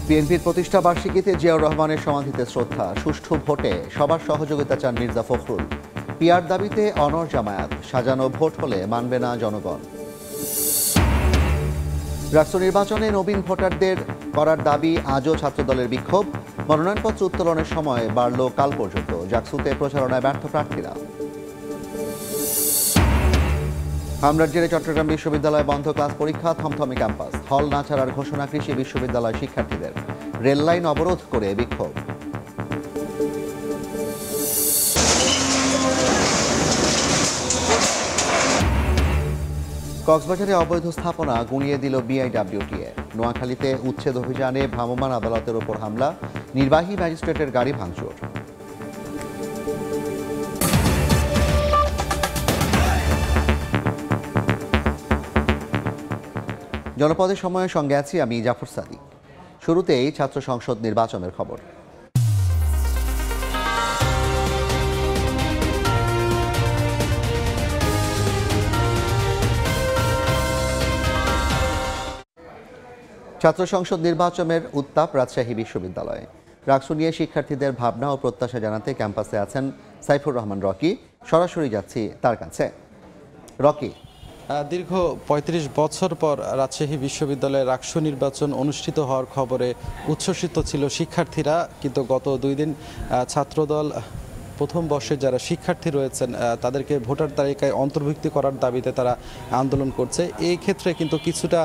বিএনপির প্রতিষ্ঠা বার্ষিকীতে জিয়াউর রহমানের সমাধিতে শ্রদ্ধা, সুষ্ঠু ভোটে সবার সহযোগিতা চান মির্জা ফখরুল। পিয়ার দাবিতে অনড় জামায়াত, সাজানো ভোট হলে মানবে না জনগণ। রাষ্ট্র নির্বাচনে নবীন ভোটারদের করার দাবি আজও ছাত্রদলের বিক্ষোভ। মনোনয়নপত্র উত্তোলনের সময় বাড়ল কাল পর্যন্ত। জাকসুতে প্রচারণায় ব্যর্থ প্রার্থীরা। হামলার জেরে চট্টগ্রাম বিশ্ববিদ্যালয়ে বন্ধ ক্লাস পরীক্ষা, থমথমে ক্যাম্পাস। হল না ছাড়ার ঘোষণা কৃষি বিশ্ববিদ্যালয় শিক্ষার্থীদের। রেল লাইন অবরোধ করে বিক্ষোভ। কক্সবাজারে অবৈধ স্থাপনা গুঁড়িয়ে দিল বিআইডব্লিউটিএ। নোয়াখালীতে উচ্ছেদ অভিযানে ভ্রাম্যমাণ আদালতের ওপর হামলা, নির্বাহী ম্যাজিস্ট্রেটের গাড়ি ভাঙচুর। জনপদের সময়ের সঙ্গে আছি আমি জাফর সাদিক। শুরুতেই ছাত্র সংসদ নির্বাচনের খবর। ছাত্র সংসদ নির্বাচনের উত্তাপ রাজশাহী বিশ্ববিদ্যালয়ে। রাকসু নিয়ে শিক্ষার্থীদের ভাবনা ও প্রত্যাশা জানাতে ক্যাম্পাসে আছেন সাইফুর রহমান রকি। সরাসরি যাচ্ছি তার কাছে। রকি, দীর্ঘ ৩৫ বছর পর রাজশাহী বিশ্ববিদ্যালয়ে রাকসু নির্বাচন অনুষ্ঠিত হওয়ার খবরে উচ্ছ্বসিত ছিল শিক্ষার্থীরা, কিন্তু গত 2 দিন ছাত্রদল প্রথম বর্ষের যারা শিক্ষার্থী রয়েছেন তাদেরকে ভোটার তালিকায় অন্তর্ভুক্তি করার দাবিতে তারা আন্দোলন করছে। এই ক্ষেত্রে কিন্তু কিছুটা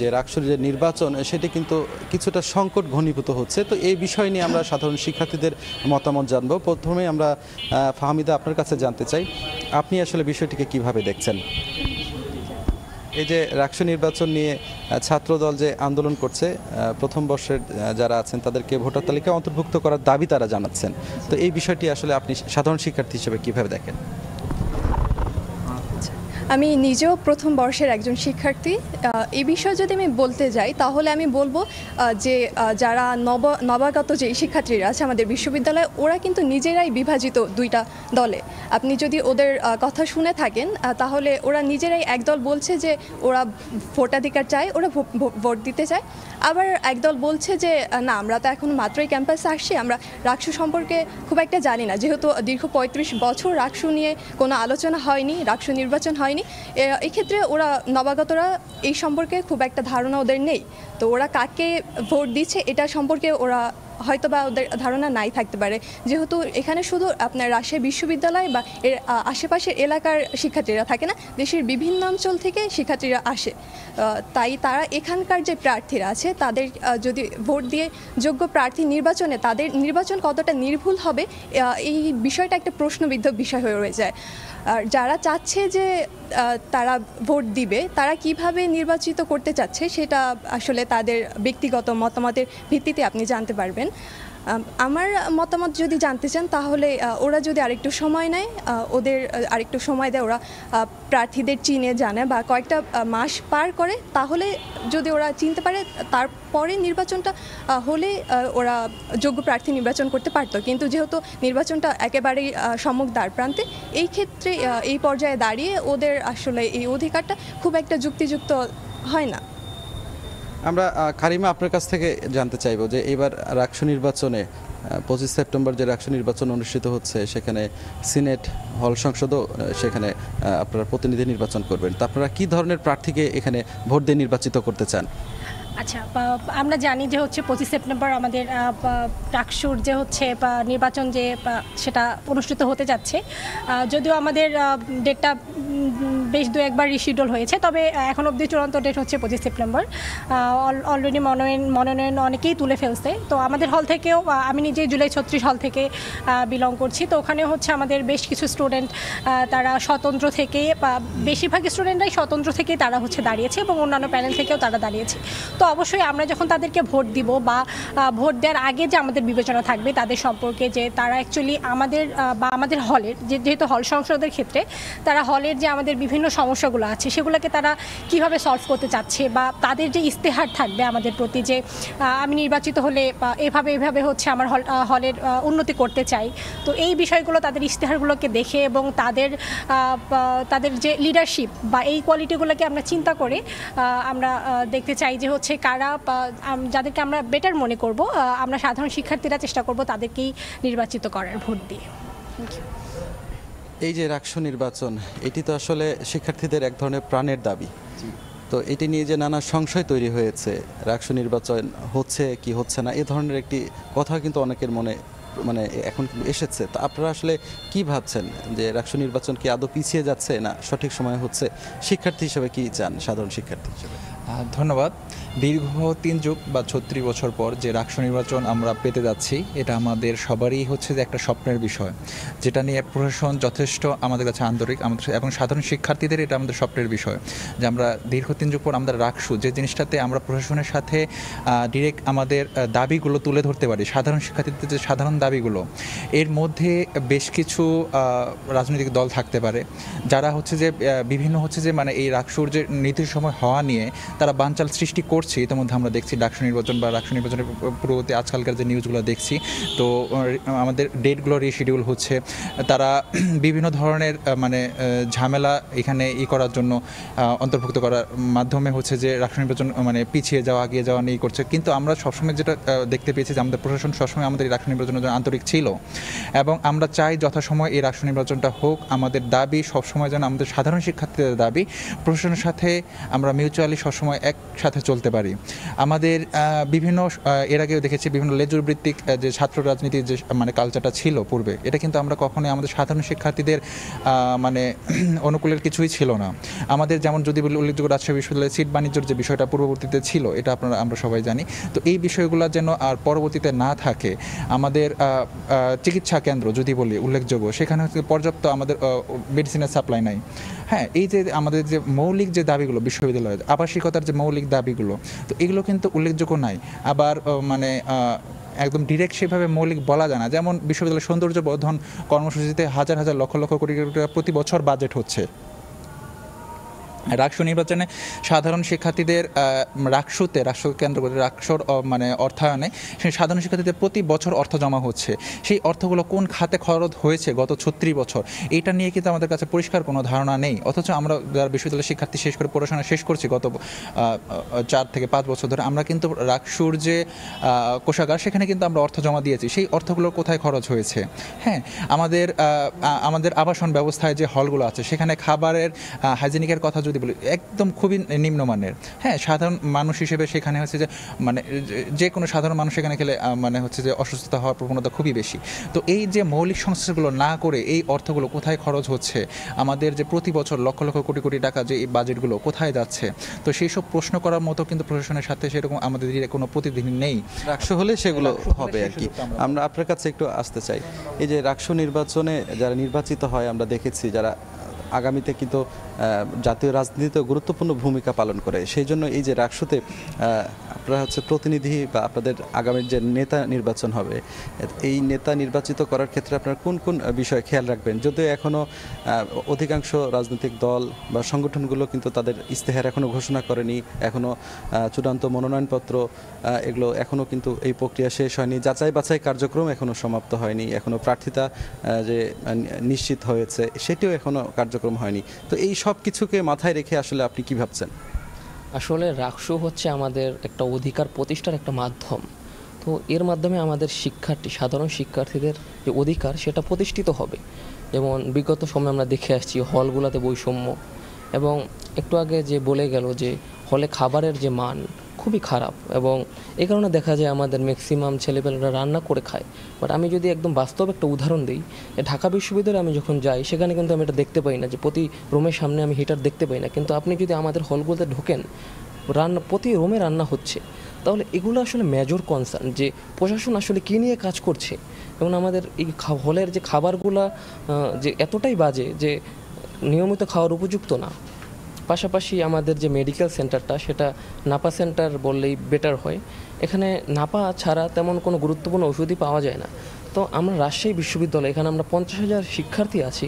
যে রাকসুর যে নির্বাচন সেটি কিন্তু কিছুটা সংকট ঘনীভূত হচ্ছে। তো এই বিষয় নিয়ে আমরা সাধারণ শিক্ষার্থীদের মতামত জানবো। প্রথমে আমরা ফাহমিদা আপনার কাছে জানতে চাই, আপনি আসলে বিষয়টিকে কিভাবে দেখছেন? এই যে রাকসু নির্বাচন নিয়ে ছাত্রদল যে আন্দোলন করছে, প্রথম বর্ষের যারা আছেন তাদেরকে ভোটার তালিকায় অন্তর্ভুক্ত করার দাবি তারা জানাচ্ছেন, তো এই বিষয়টি আসলে আপনি সাধারণ শিক্ষার্থী হিসেবে কিভাবে দেখেন? আমি নিজেও প্রথম বর্ষের একজন শিক্ষার্থী। এই বিষয়ে যদি আমি বলতে যাই তাহলে আমি বলবো যে যারা নবাগত যে শিক্ষার্থীরা আছে আমাদের বিশ্ববিদ্যালয়ে, ওরা কিন্তু নিজেরাই বিভাজিত 2টা দলে। আপনি যদি ওদের কথা শুনে থাকেন তাহলে ওরা নিজেরাই একদল বলছে যে ওরা ভোটাধিকার চায়, ওরা ভোট দিতে চায়। আবার একদল বলছে যে না, আমরা তো এখন মাত্রই ক্যাম্পাসে আসছি, আমরা রাকসু সম্পর্কে খুব একটা জানি না। যেহেতু দীর্ঘ 35 বছর রাকসু নিয়ে কোনো আলোচনা হয়নি, রাকসু নির্বাচন হয়নি, এক্ষেত্রে ওরা নবাগতরা এই সম্পর্কে খুব একটা ধারণা ওদের নেই। তো ওরা কাকে ভোট দিচ্ছে এটা সম্পর্কে ওরা হয়তো বা ওদের ধারণা নাই থাকতে পারে। যেহেতু এখানে শুধু আপনার রাজশাহী বিশ্ববিদ্যালয় বা এর আশেপাশের এলাকার শিক্ষার্থীরা থাকে না, দেশের বিভিন্ন অঞ্চল থেকে শিক্ষার্থীরা আসে। তাই তারা এখানকার যে প্রার্থীরা আছে তাদের যদি ভোট দিয়ে যোগ্য প্রার্থী নির্বাচনে তাদের নির্বাচন কতটা নির্ভুল হবে, এই বিষয়টা একটা প্রশ্নবিদ্ধ বিষয় হয়ে রয়ে যায়। আর যারা চাচ্ছে যে তারা ভোট দিবে, তারা কিভাবে নির্বাচিত করতে চাচ্ছে সেটা আসলে তাদের ব্যক্তিগত মতামতের ভিত্তিতে আপনি জানতে পারবেন। আমার মতামত যদি জানতে চান তাহলে ওরা যদি আরেকটু সময় নেয়, ওদের আরেকটু সময় দেয়, ওরা প্রার্থীদের চিনে জানে বা কয়েকটা মাস পার করে, তাহলে যদি ওরা চিনতে পারে তারপরে নির্বাচনটা হলে ওরা যোগ্য প্রার্থী নির্বাচন করতে পারতো। কিন্তু যেহেতু নির্বাচনটা একেবারেই সম্মুখ দ্বার প্রান্তে, এই ক্ষেত্রে এই পর্যায়ে দাঁড়িয়ে ওদের আসলে এই অধিকারটা খুব একটা যুক্তিযুক্ত হয় না। আমরা কারিমা আপনার কাছ থেকে জানতে চাইবো যে এবার রাকসু নির্বাচনে 25 সেপ্টেম্বর যে রাকসু নির্বাচন অনুষ্ঠিত হচ্ছে, সেখানে সিনেট হল সংসদও সেখানে আপনারা প্রতিনিধি নির্বাচন করবেন, তা আপনারা কী ধরনের প্রার্থীকে এখানে ভোট দিয়ে নির্বাচিত করতে চান? আচ্ছা, আমরা জানি যে 25 সেপ্টেম্বর আমাদের রাকসুর যে নির্বাচন যে সেটা অনুষ্ঠিত হতে যাচ্ছে। যদিও আমাদের ডেটটা বেশ 2-1বার রিশিডিউল হয়েছে, তবে এখন অবধি চূড়ান্ত ডেট হচ্ছে 25 সেপ্টেম্বর। অলরেডি মনোনয়ন অনেকেই তুলে ফেলছে। তো আমাদের হল থেকেও, আমি নিজে জুলাই 36 হল থেকে বিলং করছি, তো ওখানে আমাদের বেশ কিছু স্টুডেন্ট তারা স্বতন্ত্র থেকে, বেশিরভাগ স্টুডেন্টরাই স্বতন্ত্র থেকেই তারা দাঁড়িয়েছে এবং অন্যান্য প্যানেল থেকেও তারা দাঁড়িয়েছে। তো অবশ্যই আমরা যখন তাদেরকে ভোট দিব বা ভোট দেওয়ার আগে যে আমাদের বিবেচনা থাকবে তাদের সম্পর্কে, যে তারা অ্যাকচুয়ালি আমাদের বা আমাদের হলের যেহেতু হল সংসদের ক্ষেত্রে তারা হলের যে আমাদের বিভিন্ন সমস্যাগুলো আছে সেগুলোকে তারা কিভাবে সলভ করতে চাচ্ছে, বা তাদের যে ইস্তেহার থাকবে আমাদের প্রতি যে আমি নির্বাচিত হলে এভাবে আমার হলের উন্নতি করতে চাই। তো এই বিষয়গুলো তাদের ইস্তেহারগুলোকে দেখে এবং তাদের যে লিডারশিপ বা এই কোয়ালিটিগুলোকে আমরা চিন্তা করে আমরা দেখতে চাই যে হচ্ছে কারা যাদেরকে আমরা বেটার মনে করব, আমরা সাধারণ শিক্ষার্থীরা চেষ্টা করব তাদেরকেই নির্বাচিত করার ভোট দিয়ে। Thank you. এই যে রাকসু নির্বাচন, এটি তো আসলে শিক্ষার্থীদের এক ধরনের প্রাণের দাবি। তো এটি নিয়ে যে নানা সংশয় তৈরি হয়েছে, রাকসু নির্বাচন হচ্ছে কি হচ্ছে না, এ ধরনের একটি কথা কিন্তু অনেকের মনে মানে এখন কিন্তু এসেছে। তো আপনারা আসলে কি ভাবছেন যে রাকসু নির্বাচন কি আদৌ পিছিয়ে যাচ্ছে না সঠিক সময় হচ্ছে? শিক্ষার্থী হিসেবে কি চান, সাধারণ শিক্ষার্থী হিসেবে? ধন্যবাদ। দীর্ঘ ৩ যুগ বা ৩৬ বছর পর যে রাকসু নির্বাচন আমরা পেতে যাচ্ছি, এটা আমাদের সবারই হচ্ছে যে একটা স্বপ্নের বিষয়, যেটা নিয়ে প্রশাসন যথেষ্ট আমাদের কাছে আন্তরিক, এবং সাধারণ শিক্ষার্থীদের এটা আমাদের স্বপ্নের বিষয় যে আমরা দীর্ঘ ৩ যুগ পর আমাদের রাকসু যে জিনিসটাতে আমরা প্রশাসনের সাথে ডিরেক্ট আমাদের দাবিগুলো তুলে ধরতে পারি, সাধারণ শিক্ষার্থীদের যে সাধারণ দাবিগুলো, এর মধ্যে বেশ কিছু রাজনৈতিক দল থাকতে পারে যারা হচ্ছে যে বিভিন্ন হচ্ছে যে মানে এই রাকসুর যে নির্দিষ্ট সময় হওয়া নিয়ে তারা বানচাল সৃষ্টি করছে। ইতিমধ্যে আমরা দেখছি ডাকসু নির্বাচন বা রাকসু নির্বাচনের পূর্ববর্তী আজকালকার যে নিউজগুলো দেখছি, তো আমাদের ডেটগুলো রিশিডিউল হচ্ছে, তারা বিভিন্ন ধরনের মানে ঝামেলা এখানে করার জন্য অন্তর্ভুক্ত করার মাধ্যমে হচ্ছে যে রাকসু নির্বাচন মানে পিছিয়ে যাওয়া আগিয়ে যাওয়া নিয়ে করছে। কিন্তু আমরা সবসময় যেটা দেখতে পেয়েছি যে আমাদের প্রশাসন সবসময় আমাদের এই রাকসু নির্বাচনের জন্য আন্তরিক ছিল, এবং আমরা চাই যথাসময় এই রাকসু নির্বাচনটা হোক। আমাদের দাবি সবসময় যেন আমাদের সাধারণ শিক্ষার্থীদের দাবি প্রশাসনের সাথে আমরা মিউচুয়ালি সবসময় একসাথে চলতে পারি। আমাদের বিভিন্ন এর আগেও দেখেছি বিভিন্ন লেজুর ভিত্তিক যে ছাত্র রাজনীতির যে মানে কালচারটা ছিল পূর্বে, এটা কিন্তু আমরা কখনোই আমাদের সাধারণ শিক্ষার্থীদের মানে অনুকূলের কিছুই ছিল না। আমাদের যেমন যদি বলি উল্লেখযোগ্য রাজশাহী বিশ্ববিদ্যালয়ের সিট বাণিজ্যের যে বিষয়টা পূর্ববর্তীতে ছিল, এটা আমরা সবাই জানি। তো এই বিষয়গুলো যেন আর পরবর্তীতে না থাকে। আমাদের চিকিৎসা কেন্দ্র যদি বলি উল্লেখযোগ্য, সেখানে হচ্ছে পর্যাপ্ত আমাদের মেডিসিনের সাপ্লাই নাই। হ্যাঁ, এই যে আমাদের যে মৌলিক যে দাবিগুলো বিশ্ববিদ্যালয়ের আবাসিকতার যে মৌলিক দাবিগুলো, তো এগুলো কিন্তু উল্লেখযোগ্য নাই। আবার মানে একদম ডিরেক্ট সেভাবে মৌলিক বলা যায় না। যেমন বিশ্ববিদ্যালয়ের সৌন্দর্য বর্ধন কর্মসূচিতে হাজার হাজার লক্ষ লক্ষ কোটি টাকা প্রতি বছর বাজেট হচ্ছে। রাকসু নির্বাচনে সাধারণ শিক্ষার্থীদের রাকসু কেন্দ্র করে রাকসুর মানে অর্থায়নে সেই সাধারণ শিক্ষার্থীদের প্রতি বছর অর্থ জমা হচ্ছে। সেই অর্থগুলো কোন খাতে খরচ হয়েছে গত ৩৬ বছর, এটা নিয়ে কিন্তু আমাদের কাছে পরিষ্কার কোনো ধারণা নেই। অথচ আমরা যারা বিশ্ববিদ্যালয়ের শিক্ষার্থী শেষ করে পড়াশোনা শেষ করছি গত ৪ থেকে 5 বছর ধরে, আমরা কিন্তু রাকসুর যে কোষাগার সেখানে কিন্তু আমরা অর্থ জমা দিয়েছি। সেই অর্থগুলো কোথায় খরচ হয়েছে? হ্যাঁ, আমাদের আবাসন ব্যবস্থায় যে হলগুলো আছে সেখানে খাবারের হাইজেনিকের কথা যদি বলি একদম খুবই নিম্নমানের। হ্যাঁ, সাধারণ মানুষ হিসেবে সেখানে হচ্ছে যে মানে যে কোনো সাধারণ মানুষ সেখানে খেলে মানে হচ্ছে যে অসুস্থতা হওয়ার প্রবণতা খুবই বেশি। তো এই যে মৌলিক সংস্থাগুলো না করে এই অর্থগুলো কোথায় খরচ হচ্ছে, আমাদের যে প্রতি বছর লক্ষ লক্ষ কোটি কোটি টাকা যে এই বাজেটগুলো কোথায় যাচ্ছে, তো সেই সব প্রশ্ন করার মতো কিন্তু প্রশাসনের সাথে সেরকম আমাদের কোনো প্রতিদিন নেই। রাকসু হলে সেগুলো হবে আর কি। আমরা আপনার কাছে একটু আসতে চাই, এই যে রাকসু নির্বাচনে যারা নির্বাচিত হয় আমরা দেখেছি যারা আগামীতে কিন্তু জাতীয় রাজনীতিতে গুরুত্বপূর্ণ ভূমিকা পালন করে। সেই জন্য এই যে রাকসুতে আপনারা হচ্ছে প্রতিনিধি বা আপনাদের আগামীর যে নেতা নির্বাচন হবে, এই নেতা নির্বাচিত করার ক্ষেত্রে আপনারা কোন কোন বিষয়ে খেয়াল রাখবেন? যদিও এখনও অধিকাংশ রাজনৈতিক দল বা সংগঠনগুলো কিন্তু তাদের ইস্তেহার এখনও ঘোষণা করেনি, এখনও চূড়ান্ত মনোনয়নপত্র এগুলো এখনও কিন্তু এই প্রক্রিয়া শেষ হয়নি, যাচাই বাছাই কার্যক্রম এখনও সমাপ্ত হয়নি, এখনও প্রার্থিতা যে নিশ্চিত হয়েছে সেটিও এখনও কার্যক্রম হয়নি। তো এই সব কিছুকে মাথায় রেখে আসলে আপনি কি ভাবছেন? আসলে রাকসু হচ্ছে আমাদের একটা অধিকার প্রতিষ্ঠার একটা মাধ্যম। তো এর মাধ্যমে আমাদের সাধারণ শিক্ষার্থীদের যে অধিকার সেটা প্রতিষ্ঠিত হবে। যেমন বিগত সময়ে আমরা দেখে আসছি হলগুলোতে বৈষম্য, এবং একটু আগে যে বলে গেল যে হলে খাবারের যে মান খুবই খারাপ, এবং এই কারণে দেখা যায় আমাদের ম্যাক্সিমাম ছেলেপেলেরা রান্না করে খায়। বাট আমি যদি একদম বাস্তব একটা উদাহরণ দিই, ঢাকা বিশ্ববিদ্যালয়ে আমি যখন যাই সেখানে কিন্তু আমি এটা দেখতে পাই না যে প্রতি রুমের সামনে আমি হিটার দেখতে পাই না। কিন্তু আপনি যদি আমাদের হলগুলোতে ঢোকেন, প্রতি রুমে রান্না হচ্ছে। তাহলে এগুলো আসলে মেজর কনসার্ন যে প্রশাসন আসলে কী নিয়ে কাজ করছে, এবং আমাদের এই হলের যে খাবারগুলা যে এতটাই বাজে যে নিয়মিত খাওয়ার উপযুক্ত না। পাশাপাশি আমাদের যে মেডিকেল সেন্টারটা সেটা নাপা সেন্টার বললেই বেটার হয়। এখানে নাপা ছাড়া তেমন কোনো গুরুত্বপূর্ণ ওষুধই পাওয়া যায় না। তো আমরা রাজশাহী বিশ্ববিদ্যালয়, এখানে আমরা 50,000 শিক্ষার্থী আছি,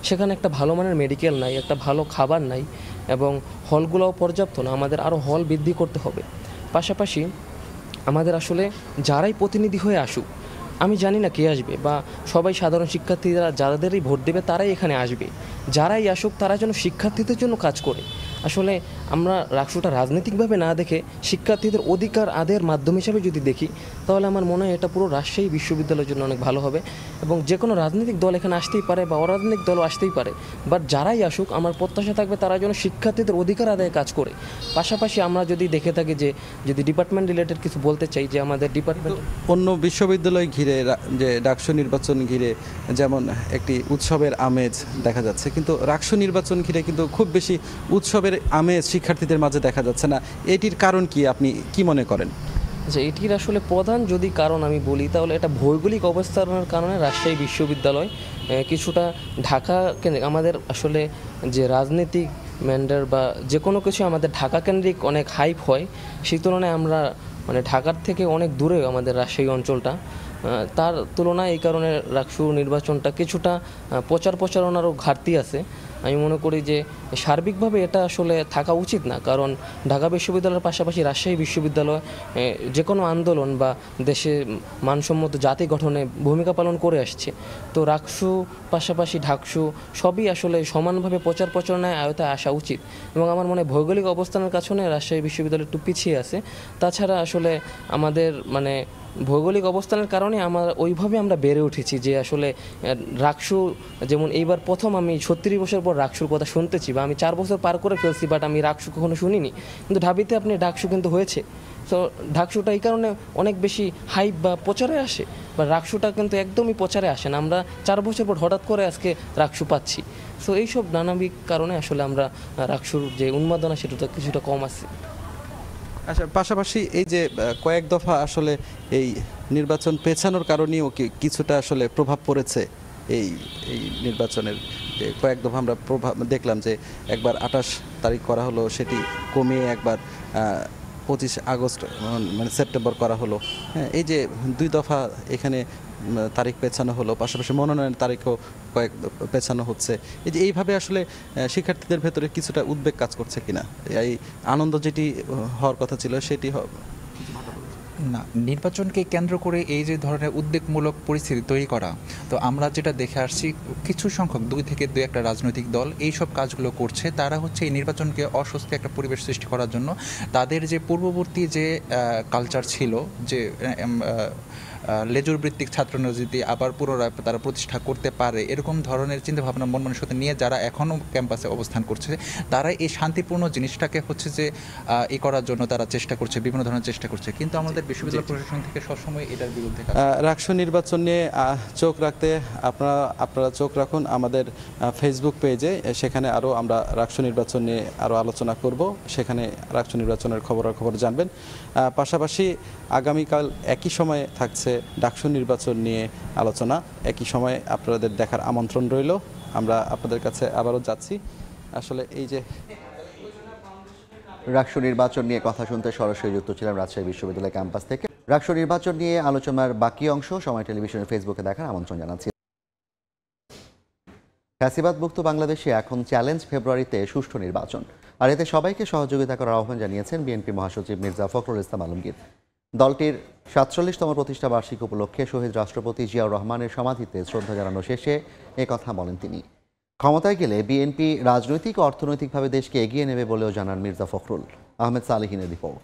সেখানে একটা ভালো মানের মেডিকেল নাই, একটা ভালো খাবার নাই, এবং হলগুলোও পর্যাপ্ত না। আমাদের আরও হল বৃদ্ধি করতে হবে। পাশাপাশি আমাদের আসলে যারাই প্রতিনিধি হয়ে আসুক, আমি জানি না কে আসবে, বা সবাই সাধারণ শিক্ষার্থীরা যাদেরই ভোট দেবে তারাই এখানে আসবে, যারাই আসুক তারা যেন শিক্ষার্থীদের জন্য কাজ করে। আসলে আমরা রাকসুটা রাজনৈতিকভাবে না দেখে শিক্ষার্থীদের অধিকার আদায়ের মাধ্যম হিসাবে যদি দেখি, তাহলে আমার মনে হয় এটা পুরো রাজশাহী বিশ্ববিদ্যালয়ের জন্য অনেক ভালো হবে। এবং যে কোনো রাজনৈতিক দল এখানে আসতেই পারে বা অরাজনৈতিক দলও আসতেই পারে, বাট যারাই আসুক আমার প্রত্যাশা থাকবে তারা যেন শিক্ষার্থীদের অধিকার আদায়ে কাজ করে। পাশাপাশি আমরা যদি দেখে থাকি যে যদি ডিপার্টমেন্ট রিলেটেড কিছু বলতে চাই, যে আমাদের ডিপার্টমেন্ট অন্য বিশ্ববিদ্যালয় ঘিরে যে ডাকসু নির্বাচন ঘিরে যেমন একটি উৎসবের আমেজ দেখা যাচ্ছে, কিন্তু রাকসু নির্বাচন ঘিরে কিন্তু খুব বেশি উৎসবের আমেজ শিক্ষার্থীদের মাঝে দেখা যাচ্ছে না। এটির কারণ কি, আপনি কি মনে করেন? আচ্ছা, এটির আসলে প্রধান যদি কারণ আমি বলি, তাহলে এটা ভৌগোলিক অবস্থানের কারণে রাজশাহী বিশ্ববিদ্যালয় কিছুটা ঢাকা কেন্দ্রিক, আমাদের আসলে যে রাজনৈতিক ম্যান্ডার বা যে কোনো কিছু আমাদের ঢাকা কেন্দ্রিক অনেক হাইপ হয়, সেই তুলনায় আমরা মানে ঢাকার থেকে অনেক দূরে আমাদের রাজশাহী অঞ্চলটা, তার তুলনায় এই কারণে রাকসু নির্বাচনটা কিছুটা প্রচারণারও ঘাটতি আছে। আমি মনে করি যে সার্বিকভাবে এটা আসলে থাকা উচিত না, কারণ ঢাকা বিশ্ববিদ্যালয়ের পাশাপাশি রাজশাহী বিশ্ববিদ্যালয় যে কোনো আন্দোলন বা দেশে মানসম্মত জাতি গঠনে ভূমিকা পালন করে আসছে। তো রাকসু পাশাপাশি ঢাকসু সবই আসলে সমানভাবে প্রচারণায় আয়তায় আসা উচিত। এবং আমার মনে হয় ভৌগোলিক অবস্থানের কারণে রাজশাহী বিশ্ববিদ্যালয় একটু পিছিয়ে আছে। তাছাড়া আসলে আমাদের মানে ভৌগোলিক অবস্থানের কারণে ওইভাবে আমরা বেড়ে উঠেছি যে আসলে রাকসু, যেমন এইবার প্রথম আমি 36 বছর পর রাকসুর কথা শুনতেছি, বা আমি 4 বছর পার করে ফেলছি, বাট আমি রাকসু কখনো শুনিনি, কিন্তু ঢাবিতে আপনি ডাকসু কিন্তু হয়েছে। তো ঢাকসুটা এই কারণে অনেক বেশি হাইপ বা প্রচারে আসে, বা রাকসুটা কিন্তু একদমই প্রচারে আসে না। আমরা 4 বছর পর হঠাৎ করে আজকে রাকসু পাচ্ছি। সো এইসব নানাবিক কারণে আসলে আমরা রাকসুর যে উন্মাদনা সেটা কিছুটা কম আছে। আচ্ছা, পাশাপাশি এই যে কয়েক দফা আসলে এই নির্বাচন পেছানোর কারণেও কিছুটা আসলে প্রভাব পড়েছে এই নির্বাচনের। যে কয়েক দফা আমরা প্রভাব দেখলাম, যে একবার 28 তারিখ করা হলো, সেটি কমিয়ে একবার 25 আগস্ট মানে সেপ্টেম্বর করা হলো। হ্যাঁ, এই যে 2 দফা এখানে তারিখ পেছানো হলো, পাশাপাশি মনোনয়নের তারিখও কয়েক পেছানো হচ্ছে। এই যে এইভাবে আসলে শিক্ষার্থীদের ভেতরে কিছুটা উদ্বেগ কাজ করছে কিনা, এই আনন্দ যেটি হওয়ার কথা ছিল সেটি না, নির্বাচনকে কেন্দ্র করে এই যে ধরনের উদ্বেগমূলক পরিস্থিতি তৈরি করা, তো আমরা যেটা দেখে আসছি কিছু সংখ্যক 2 থেকে 2-1টা রাজনৈতিক দল এই সব কাজগুলো করছে। তারা হচ্ছে এই নির্বাচনকে অস্বস্তি একটা পরিবেশ সৃষ্টি করার জন্য তাদের যে পূর্ববর্তী যে কালচার ছিল, যে লেজুর ভিত্তিক ছাত্র রাজনীতি আবার পুনরায় তারা প্রতিষ্ঠা করতে পারে, এরকম ধরনের চিন্তাভাবনা মন মানসিকতা নিয়ে যারা এখনও ক্যাম্পাসে অবস্থান করছে, তারা এই শান্তিপূর্ণ জিনিসটাকে হচ্ছে যে করার জন্য তারা চেষ্টা করছে, বিভিন্ন ধরনের চেষ্টা করছে। কিন্তু আমাদের বিশ্ববিদ্যালয় প্রশাসন থেকে সবসময় এটার বিরুদ্ধে রাকসু নির্বাচন নিয়ে চোখ রাখতে আপনারা চোখ রাখুন আমাদের ফেসবুক পেজে। সেখানে আরও আমরা রাকসু নির্বাচন নিয়ে আরও আলোচনা করব, সেখানে রাকসু নির্বাচনের খবর জানবেন। পাশাপাশি আগামীকাল একই সময়ে থাকছে ডাকসু নির্বাচন নিয়ে আলোচনা। একই সময়ে আপনাদের দেখার আমন্ত্রণ রইল। আমরা আপনাদের কাছে আবারও যাচ্ছি। আসলে এই যে রাকসু নির্বাচন নিয়ে কথা শুনতে সরাসরি যুক্ত ছিলাম রাজশাহী বিশ্ববিদ্যালয় ক্যাম্পাস থেকে। রাকসু নির্বাচন নিয়ে আলোচনার বাকি অংশ সময় টেলিভিশনের ফেসবুকে দেখার আমন্ত্রণ জানাচ্ছি। ফ্যাসিবাদ মুক্ত বাংলাদেশে এখন চ্যালেঞ্জ ফেব্রুয়ারিতে সুষ্ঠু নির্বাচন, আর এতে সবাইকে সহযোগিতা করার আহ্বান জানিয়েছেন বিএনপি মহাসচিব মির্জা ফখরুল ইসলাম আলমগীর। দলটির 47তম প্রতিষ্ঠা বার্ষিকী উপলক্ষে শহীদ রাষ্ট্রপতি জিয়াউর রহমানের সমাধিতে শ্রদ্ধা জানানো শেষে একথা বলেন তিনি। ক্ষমতায় গেলে বিএনপি রাজনৈতিক ও অর্থনৈতিকভাবে দেশকে এগিয়ে নেবে বলেও জানান মির্জা ফখরুল। আহমেদ সালেহিনের রিপোর্ট।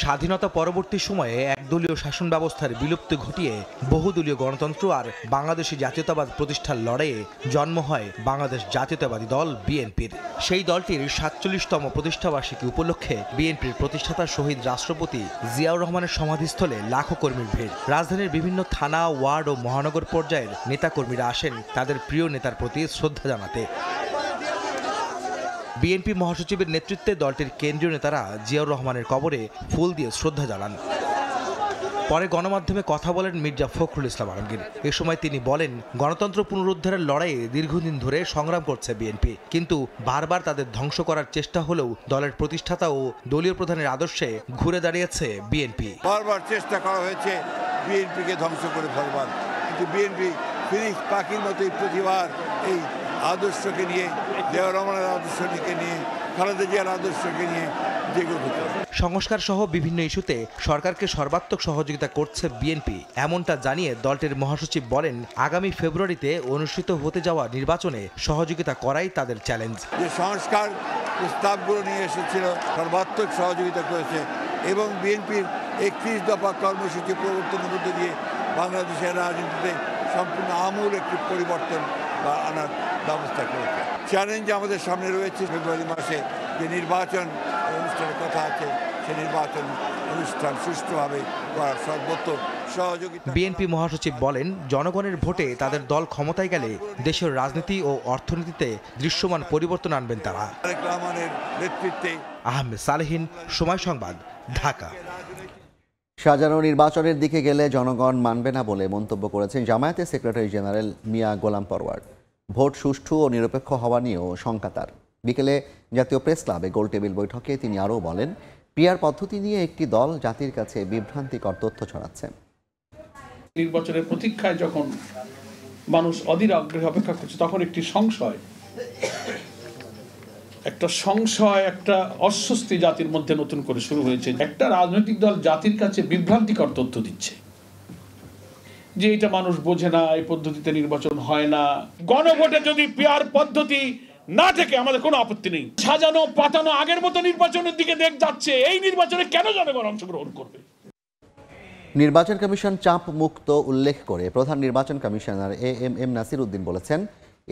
স্বাধীনতা পরবর্তী সময়ে একদলীয় শাসন ব্যবস্থার বিলুপ্তি ঘটিয়ে বহুদলীয় গণতন্ত্র আর বাংলাদেশি জাতীয়তাবাদ প্রতিষ্ঠার লড়াইয়ে জন্ম হয় বাংলাদেশ জাতীয়তাবাদী দল বিএনপির। সেই দলটির 47তম প্রতিষ্ঠাবার্ষিকী উপলক্ষে বিএনপির প্রতিষ্ঠাতা শহীদ রাষ্ট্রপতি জিয়াউর রহমানের সমাধিস্থলে লাখো কর্মীর ভিড়। রাজধানীর বিভিন্ন থানা, ওয়ার্ড ও মহানগর পর্যায়ের নেতাকর্মীরা আসেন তাদের প্রিয় নেতার প্রতি শ্রদ্ধা জানাতে। বিএনপি মহাসচিবের নেতৃত্বে দলটির কেন্দ্রীয় নেতারা জিয়াউর রহমানের কবরে ফুল দিয়ে শ্রদ্ধা জানান। পরে গণমাধ্যমে কথা বলেন মির্জা ফখরুল ইসলাম আলমগীর। এ সময় তিনি বলেন, গণতন্ত্র পুনরুদ্ধারের লড়াইয়ে দীর্ঘদিন ধরে সংগ্রাম করছে বিএনপি, কিন্তু বারবার তাদের ধ্বংস করার চেষ্টা হলেও দলের প্রতিষ্ঠাতা ও দলীয় প্রধানের আদর্শে ঘুরে দাঁড়িয়েছে বিএনপি। বারবার চেষ্টা করা হয়েছে বিএনপিকে ধ্বংস করে ফেলবার, কিন্তু বিএনপি ফিনিক্স পাখির মতোই প্রতিবার এই আদর্শকে নিয়ে, জিয়াউর রহমানের আদর্শকে নিয়ে, খালেদা জিয়ার আদর্শকে নিয়ে জেগে উঠেছে। সংস্কার সহ বিভিন্ন ইস্যুতে সরকারকে সর্বাত্মক সহযোগিতা করছে বিএনপি, এমনটা জানিয়ে দলটির মহাসচিব বলেন, আগামী ফেব্রুয়ারিতে অনুষ্ঠিত হতে যাওয়া নির্বাচনে সহযোগিতা করাই তাদের চ্যালেঞ্জ। যে সংস্কার প্রস্তাবগুলো নিয়ে এসেছিল সর্বাত্মক সহযোগিতা করেছে এবং বিএনপির 31 দফা কর্মসূচি প্রবর্তনের মধ্যে দিয়ে বাংলাদেশের রাজনীতিতে সম্পূর্ণ আমূল একটি পরিবর্তন বা আনার ব্যবস্থা করেছে। চ্যালেঞ্জ আমাদের সামনে রয়েছে ফেব্রুয়ারি মাসে যে নির্বাচন অনুষ্ঠানের কথা আছে, সেই নির্বাচন অনুষ্ঠান সুষ্ঠুভাবে করার সর্বোচ্চ সহযোগিতা। বিএনপি মহাসচিব বলেন, জনগণের ভোটে তাদের দল ক্ষমতায় গেলে দেশের রাজনীতি ও অর্থনীতিতে দৃশ্যমান পরিবর্তন আনবেন তারা। তারেক রহমানের নেতৃত্বে। আহমেদ সালেহীন, সময় সংবাদ, ঢাকা। সাজানো নির্বাচনের দিকে গেলে জনগণ মানবে না বলে মন্তব্য করেছেন জামায়াতের সেক্রেটারি জেনারেল মিয়া গোলাম পরওয়ার। ভোট সুষ্ঠু ও নিরপেক্ষ হওয়া নিয়েও শঙ্কা তার। বিকেলে জাতীয় প্রেস ক্লাবে গোলটেবিল বৈঠকে তিনি আরও বলেন, পিআর পদ্ধতি নিয়ে একটি দল জাতির কাছে বিভ্রান্তিকর তথ্য ছড়াচ্ছে। নির্বাচনের প্রতীক্ষায় যখন মানুষ অধীর আগ্রহে অপেক্ষা করছে, তখন একটি সংশয়, একটা অস্বস্তি জাতির মধ্যে নতুন করে শুরু হয়েছে। একটা রাজনৈতিক দল জাতির কাছে বিভ্রান্তিকর তথ্য দিচ্ছে যে এটা মানুষ বোঝে না, এই পদ্ধতিতে নির্বাচন হয় না। গণভোটে যদি পিআর পদ্ধতি না থেকে আমাদের কোনো আপত্তি নেই। সাজানো পাতানো আগের মতো নির্বাচনের দিকে যাচ্ছে, এই নির্বাচনে কেন জনগণ অংশগ্রহণ করবে? নির্বাচন কমিশন চাপ মুক্ত উল্লেখ করে প্রধান নির্বাচন কমিশনার এএমএম নাসির উদ্দিন বলেছেন,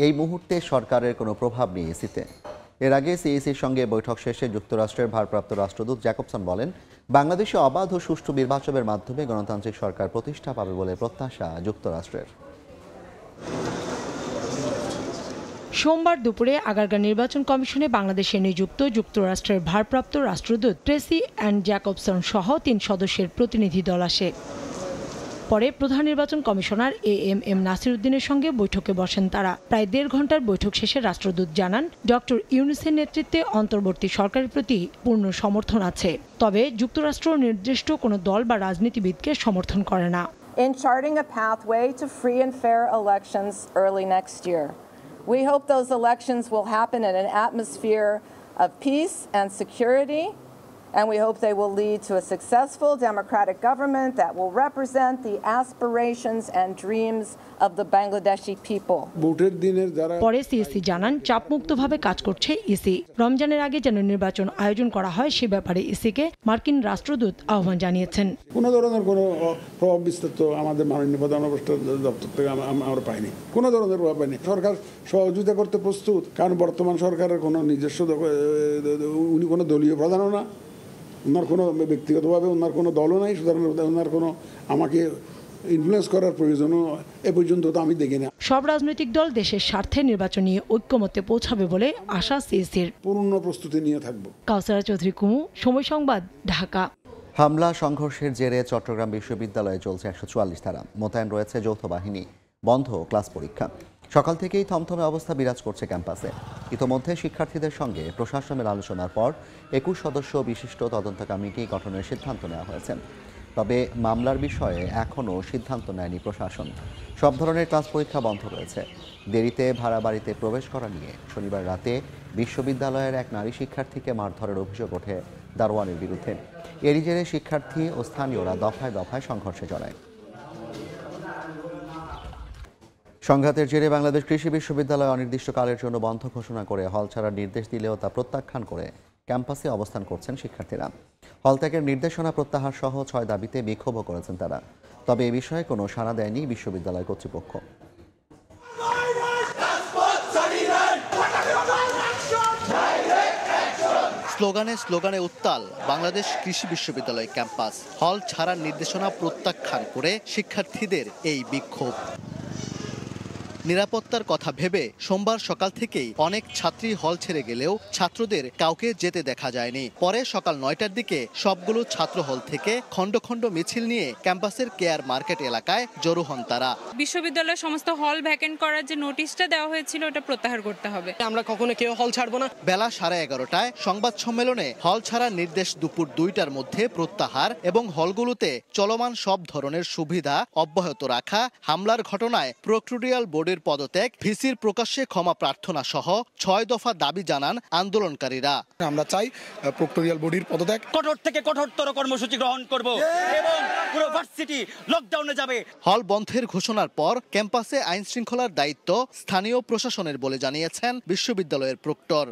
এই মুহূর্তে সরকারের কোনো প্রভাব নেই ইসিতে। এর আগে সিইসির সঙ্গে বৈঠক শেষে যুক্তরাষ্ট্রের ভারপ্রাপ্ত রাষ্ট্রদূত জ্যাকবসন বলেন, বাংলাদেশে অবাধ ও সুষ্ঠু নির্বাচনের মাধ্যমে গণতান্ত্রিক সরকার প্রতিষ্ঠা পাবে বলে প্রত্যাশা যুক্তরাষ্ট্রের। সোমবার দুপুরে আগারগাঁও নির্বাচন কমিশনে বাংলাদেশে নিযুক্ত যুক্তরাষ্ট্রের ভারপ্রাপ্ত রাষ্ট্রদূত ট্রেসি অ্যান্ড জ্যাকবসন সহ 3 সদস্যের প্রতিনিধি দল আসে। পরে প্রধান নির্বাচন কমিশনার এএমএম নাসির উদ্দিনের সঙ্গে বৈঠকে বসেন তারা। প্রায় 1.5 ঘন্টার বৈঠক শেষে রাষ্ট্রদূত জানান, ডক্টর ইউনূসের নেতৃত্বে অন্তর্বর্তী সরকারের প্রতি পূর্ণ সমর্থন আছে, তবে যুক্তরাষ্ট্র নির্দিষ্ট কোনো দল বা রাজনীতিবিদকে সমর্থন করে না। In charting a pathway to free and fair elections early next year. We hope those elections will happen in an atmosphere of peace and security, and we hope they will lead to a successful democratic government that will represent the aspirations and dreams of the Bangladeshi people. পরে CEC জানান, চাপমুক্তভাবে কাজ করছে EC. রমজানের আগে যেন নির্বাচন আয়োজন করা হয় সে ব্যাপারে ইসিকে মার্কিন রাষ্ট্রদূত আহ্বান জানিয়েছেন। কোনো ধরনের কোনো প্রভাব বিস্তার তো আমাদের মাননীয় প্রধান দপ্তর থেকে আমরা পাইনি, কোনো ধরনের প্রভাব পাইনি। সরকার সহযোগিতা করতে প্রস্তুত, কারণ বর্তমান সরকারের কোনো নিজস্ব উনি কোনো দলীয় প্রধানও না, ওনার কোনো ব্যক্তিগতভাবে ওনার কোনো দলও নাই, সুতরাং ওনার কোনো আমাকে ইনফ্লুয়েন্স করার প্রয়োজনও এ পর্যন্ত তো আমি দেখি না। সব রাজনৈতিক দল দেশের স্বার্থে নির্বাচন নিয়ে ঐক্যমত্যে পৌঁছাবে বলে আশা সিইসির। পূর্ণ প্রস্তুতি নিয়ে থাকব। কাউসারা চৌধুরী কুমু, সময় সংবাদ, ঢাকা। হামলা সংঘর্ষের জেরে চট্টগ্রাম বিশ্ববিদ্যালয়ে চলছে 144 ধারা। মোতায়েন রয়েছে যৌথ বাহিনী, বন্ধ ক্লাস পরীক্ষা। সকাল থেকেই থমথমে অবস্থা বিরাজ করছে ক্যাম্পাসে। ইতোমধ্যে শিক্ষার্থীদের সঙ্গে প্রশাসনের আলোচনার পর 21 সদস্য বিশিষ্ট তদন্ত কমিটি গঠনের সিদ্ধান্ত নেওয়া হয়েছে। তবে মামলার বিষয়ে এখনও সিদ্ধান্ত নেয়নি প্রশাসন। সব ধরনের ক্লাস পরীক্ষা বন্ধ রয়েছে। দেরিতে ভাড়া বাড়িতে প্রবেশ করা নিয়ে শনিবার রাতে বিশ্ববিদ্যালয়ের এক নারী শিক্ষার্থীকে মারধরের অভিযোগ ওঠে দারোয়ানের বিরুদ্ধে। এরই জেরে শিক্ষার্থী ও স্থানীয়রা দফায় দফায় সংঘর্ষে জড়ায়। সংঘাতের জেরে বাংলাদেশ কৃষি বিশ্ববিদ্যালয় অনির্দিষ্টকালের জন্য বন্ধ ঘোষণা করে হল ছাড়ার নির্দেশ দিলেও তা প্রত্যাখ্যান করে ক্যাম্পাসে অবস্থান করছেন শিক্ষার্থীরা। হল ত্যাগের নির্দেশনা প্রত্যাহার সহ 6 দাবিতে বিক্ষোভও করেছেন তারা। তবে এ বিষয়ে কোনো সাড়া দেয়নি বিশ্ববিদ্যালয় কর্তৃপক্ষ। স্লোগানে উত্তাল বাংলাদেশ কৃষি বিশ্ববিদ্যালয় ক্যাম্পাস। হল ছাড়ার নির্দেশনা প্রত্যাখ্যান করে শিক্ষার্থীদের এই বিক্ষোভ। নিরাপত্তার কথা ভেবে সোমবার সকাল থেকেই অনেক ছাত্রী হল ছেড়ে গেলেও ছাত্রদের কাউকে যেতে দেখা যায়নি। পরে সকাল 9টার দিকে সবগুলো ছাত্র হল থেকে খণ্ড খণ্ড মিছিল নিয়ে ক্যাম্পাসের কেয়ার মার্কেট এলাকায় জড়ো হন তারা। বিশ্ববিদ্যালয়ের সমস্ত হল ভ্যাকেন্ট করার যে নোটিশটা দেওয়া হয়েছিল ওটা প্রত্যাহার করতে হবে। আমরা কখনো কেউ হল ছাড়বো না। বেলা 11:30টায় সংবাদ সম্মেলনে হল ছাড়ার নির্দেশ দুপুর 2টার মধ্যে প্রত্যাহার এবং হলগুলোতে চলমান সব ধরনের সুবিধা অব্যাহত রাখা, হামলার ঘটনায় প্রক্টোরিয়াল বোর্ডের বোর্ডের পদত্যাগ, ভিসির প্রকাশ্যে ক্ষমা প্রার্থনা সহ 6 দফা দাবি জানান আন্দোলনকারীরা। আমরা চাই প্রক্টোরিয়াল বডির পদত্যাগ, কঠোর থেকে কঠোরতর কর্মসূচি গ্রহণ করব এবং পুরো ভার্সিটি লকডাউনে যাবে। হল বন্ধের ঘোষণার পর ক্যাম্পাসে আইন শৃঙ্খলার দায়িত্ব স্থানীয় প্রশাসনের বলে জানিয়েছেন বিশ্ববিদ্যালয়ের প্রক্টর।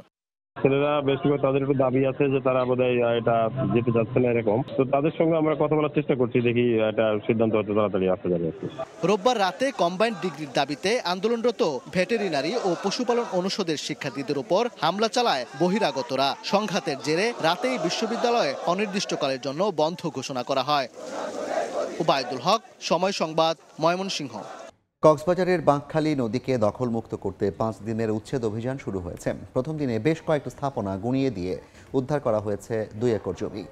ছেলেরা ব্যক্তিগত তাদের একটু দাবি আছে যে তারা বোধহয় এটা যেতে চাচ্ছে না এরকম, তো তাদের সঙ্গে আমরা কথা বলার চেষ্টা করছি, দেখি এটা সিদ্ধান্ত হতে তাড়াতাড়ি আসতে যাবে। রোববার রাতে কম্বাইন্ড ডিগ্রির দাবিতে আন্দোলনরত ভেটেরিনারি ও পশুপালন অনুষদের শিক্ষার্থীদের উপর হামলা চালায় বহিরাগতরা। সংঘাতের জেরে রাতেই বিশ্ববিদ্যালয়ে অনির্দিষ্টকালের জন্য বন্ধ ঘোষণা করা হয়। ওবায়দুল হক, সময় সংবাদ, ময়মনসিংহ। কক্সবাজারের বাঁকখালী নদীকে দখলমুক্ত করতে 5 দিনের উচ্ছেদ অভিযান শুরু হয়েছে। প্রথম দিনে বেশ কয়েকটি স্থাপনা গুঁড়িয়ে দিয়ে উদ্ধার করা হয়েছে 2 একর জমি।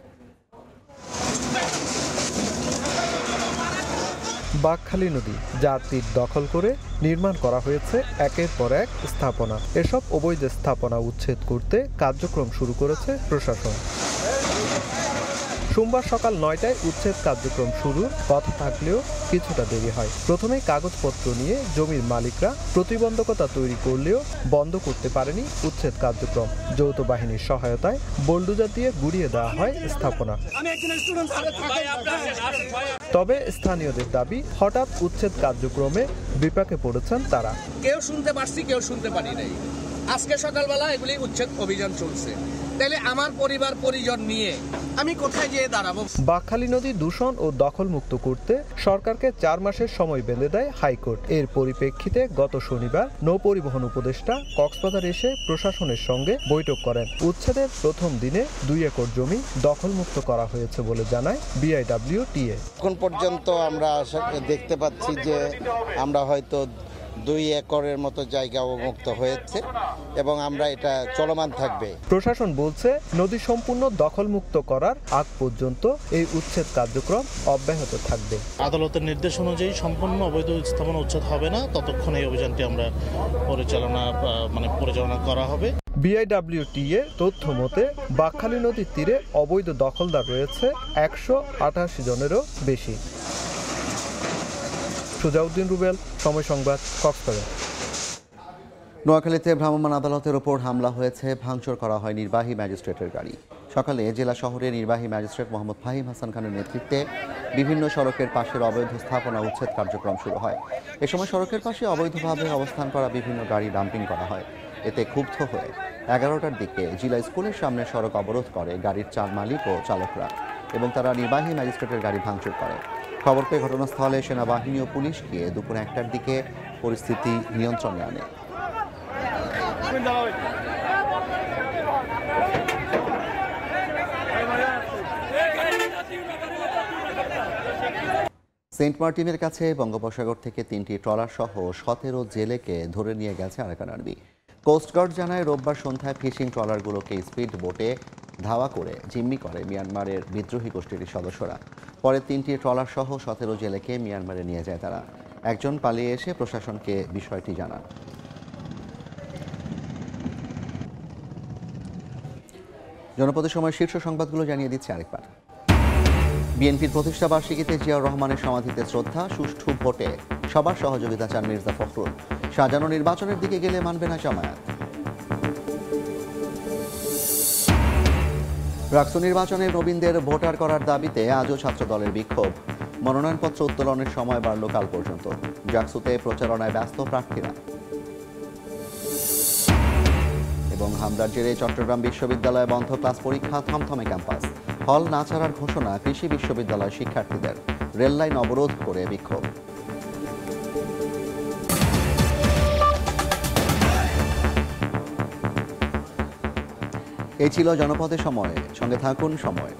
বাঁকখালী নদী যার তীর দখল করে নির্মাণ করা হয়েছে একের পর এক স্থাপনা। এসব অবৈধ স্থাপনা উচ্ছেদ করতে কার্যক্রম শুরু করেছে প্রশাসন। সোমবার সকাল 9টায় উচ্ছেদ কার্যক্রম শুরুর কথা থাকলেও কিছুটা দেরি হয়। প্রথমে কাগজপত্র নিয়ে জমির মালিকরা প্রতিবন্ধকতা তৈরি করলেও বন্ধ করতে পারেনি উচ্ছেদ কার্যক্রম। যৌথ বাহিনীর সহায়তায় বোলডোজার দিয়ে গুঁড়িয়ে দেওয়া হয় স্থাপনা। তবে স্থানীয়দের দাবি, হঠাৎ উচ্ছেদ কার্যক্রমে বিপাকে পড়েছেন তারা। কেউ শুনতে পারছি, কেউ শুনতে পারি নাই। আজকে সকালবেলা এগুলি উচ্ছেদ অভিযান চলছে, তাহলে আমার পরিবার পরিজন নিয়ে আমি কোথায় গিয়ে দাঁড়াবো? বাঁকখালী নদী দূষণ ও দখলমুক্ত করতে সরকারকে 4 মাসের সময় বেঁধে দেয় হাইকোর্ট। এর পরিপ্রেক্ষিতে গত শনিবার নৌপরিবহন উপদেষ্টা কক্সবাজার এসে প্রশাসনের সঙ্গে বৈঠক করেন। উচ্ছেদের প্রথম দিনে 2 একর জমি দখলমুক্ত করা হয়েছে বলে জানায় BIWTA। এখন পর্যন্ত আমরা দেখতে পাচ্ছি যে আমরা হয়তো 2 একরের মতো জায়গা অবমুক্ত হয়েছে এবং আমরা এটা চলমান থাকবে। প্রশাসন বলছে নদী সম্পূর্ণ দখলমুক্ত করার আগ পর্যন্ত এই উচ্ছেদ কার্যক্রম অব্যাহত থাকবে। আদালতের নির্দেশ অনুযায়ী সম্পূর্ণ অবৈধ স্থাপনা উচ্ছেদ হবে না, ততক্ষণ এই অভিযানটি আমরা পরিচালনা করা হবে। BIWTA তথ্য মতে বাঁকখালী নদীর তীরে অবৈধ দখলদার রয়েছে 188 জনেরও বেশি। সুজাউদ্দিন রুবেল, সময় সংবাদ, কক্সবাজার। নোয়াখালীতে ভ্রাম্যমাণ আদালতের ওপর হামলা হয়েছে, ভাঙচুর করা হয় নির্বাহী ম্যাজিস্ট্রেটের গাড়ি। সকালে জেলা শহরে নির্বাহী ম্যাজিস্ট্রেট মোহাম্মদ ফাহিম হাসান খানের নেতৃত্বে বিভিন্ন সড়কের পাশের অবৈধ স্থাপনা উচ্ছেদ কার্যক্রম শুরু হয়। এ সময় সড়কের পাশে অবৈধভাবে অবস্থান করা বিভিন্ন গাড়ি ডাম্পিং করা হয়। এতে ক্ষুব্ধ হয়ে 11টার দিকে জিলা স্কুলের সামনে সড়ক অবরোধ করে গাড়ির 4 মালিক ও চালকরা এবং তারা নির্বাহী ম্যাজিস্ট্রেটের গাড়ি ভাঙচুর করে। খবর পেয়ে ঘটনাস্থলে সেনাবাহিনী ও পুলিশ গিয়ে দুপুর 1টার দিকে পরিস্থিতি নিয়ন্ত্রণে আনে। সেন্ট মার্টিনের কাছে বঙ্গোপসাগর থেকে 3টি ট্রলার সহ 17 জেলেকে ধরে নিয়ে গেছে আরাকান আর্মি। কোস্টগার্ড জানায় রোববার সন্ধ্যায় ফিশিং ট্রলারগুলোকে স্পিড বোটে ধাওয়া করে জিম্মি করে মিয়ানমারের বিদ্রোহী গোষ্ঠীর সদস্যরা। পরে 3টি ট্রলার সহ 17 জেলেকে মিয়ানমারে নিয়ে যায় তারা। একজন পালিয়ে এসে প্রশাসনকে বিষয়টি জানান। জনপদের সময় শীর্ষ সংবাদগুলো জানিয়ে দিচ্ছে আরেকবার। বিএনপির প্রতিষ্ঠা বার্ষিকীতে জিয়াউর রহমানের সমাধিতে শ্রদ্ধা, সুষ্ঠু ভোটে সবার সহযোগিতা চান মির্জা ফখরুল। সাজানো নির্বাচনের দিকে গেলে মানবে না জামায়াত। রাকসু নির্বাচনে নবীনদের ভোটার করার দাবিতে আজও ছাত্রদলের বিক্ষোভ। মনোনয়নপত্র উত্তোলনের সময় বাড়ল কাল পর্যন্ত। জাকসুতে প্রচারণায় ব্যস্ত প্রার্থীরা। এবং হামলার জেরে চট্টগ্রাম বিশ্ববিদ্যালয়ে বন্ধ ক্লাস পরীক্ষা, থমথমে ক্যাম্পাস। হল না ছাড়ার ঘোষণা কৃষি বিশ্ববিদ্যালয়ের শিক্ষার্থীদের। রেললাইন অবরোধ করে বিক্ষোভ। এই ছিল জনপদের সময়। সঙ্গে থাকুন সময়।